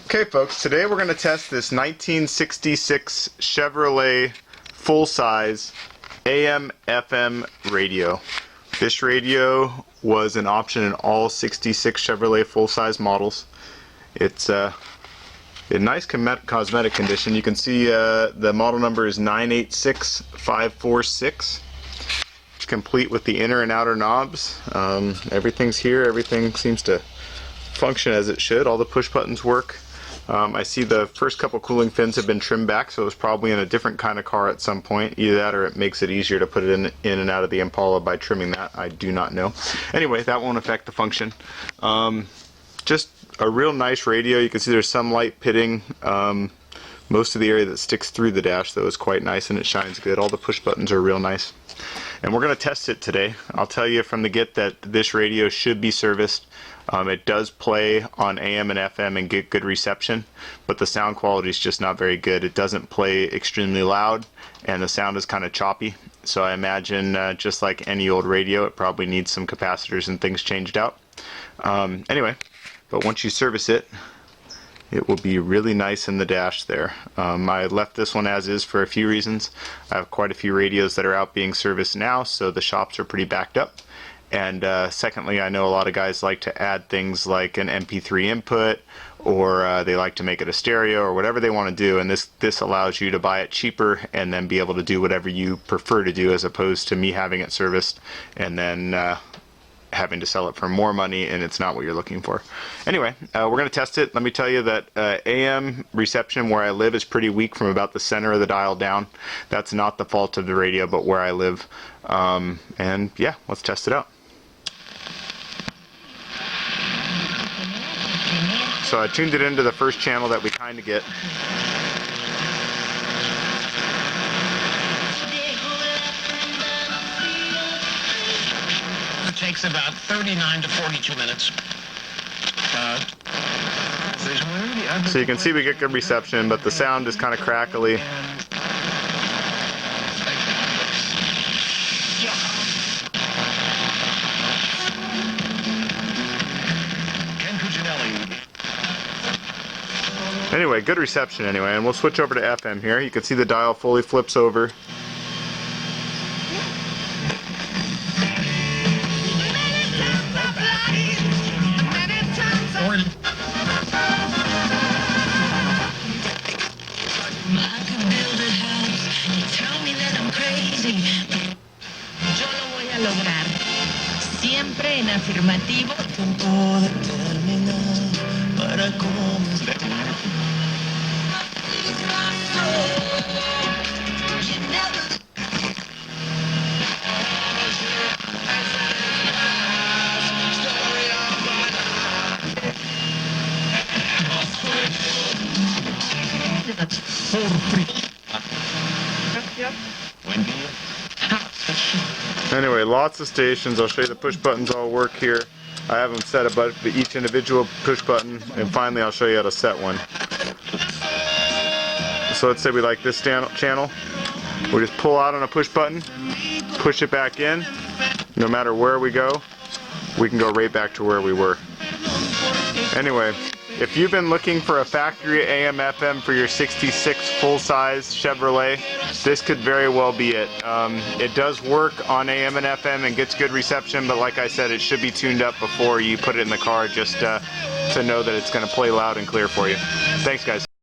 Okay folks, today we're going to test this 1966 Chevrolet full-size AM/FM radio. This radio was an option in all 66 Chevrolet full-size models. It's in nice cosmetic condition. You can see the model number is 1966ImpalaAMFM. It's complete with the inner and outer knobs. Everything's here. Everything seems to function as it should. All the push buttons work. I see the first couple cooling fins have been trimmed back, so it was probably in a different kind of car at some point. Either that or it makes it easier to put it in and out of the Impala by trimming that. I do not know. Anyway, that won't affect the function. Just a real nice radio. You can see there's some light pitting. Most of the area that sticks through the dash, though, is quite nice and it shines good. All the push buttons are real nice. And we're going to test it today. I'll tell you from the get that this radio should be serviced. It does play on AM and FM and get good reception, but the sound quality is just not very good. It doesn't play extremely loud, and the sound is kind of choppy. So I imagine, just like any old radio, it probably needs some capacitors and things changed out. Anyway, but once you service it, it will be really nice in the dash there. I left this one as is for a few reasons. I have quite a few radios that are out being serviced now, so the shops are pretty backed up. And secondly, I know a lot of guys like to add things like an MP3 input, or they like to make it a stereo, or whatever they want to do, and this allows you to buy it cheaper and then be able to do whatever you prefer to do, as opposed to me having it serviced and then having to sell it for more money and it's not what you're looking for. Anyway, we're going to test it. Let me tell you that AM reception where I live is pretty weak from about the center of the dial down. That's not the fault of the radio, but where I live. And yeah, let's test it out. So I tuned it into the first channel that we kind of get. It takes about 39 to 42 minutes. So you can see we get good reception, but the sound is kind of crackly. Anyway, good reception anyway, and we'll switch over to FM here. You can see the dial fully flips over. Siempre en afirmativo. Anyway, lots of stations. I'll show you the push buttons all work here. I have them set above each individual push button, and finally I'll show you how to set one. So let's say we like this channel. We'll just pull out on a push button, push it back in. No matter where we go, we can go right back to where we were. Anyway, if you've been looking for a factory AM/FM for your 66 full-size Chevrolet, this could very well be it. It does work on AM and FM and gets good reception, but like I said, it should be tuned up before you put it in the car, just to know that it's going to play loud and clear for you. Thanks, guys.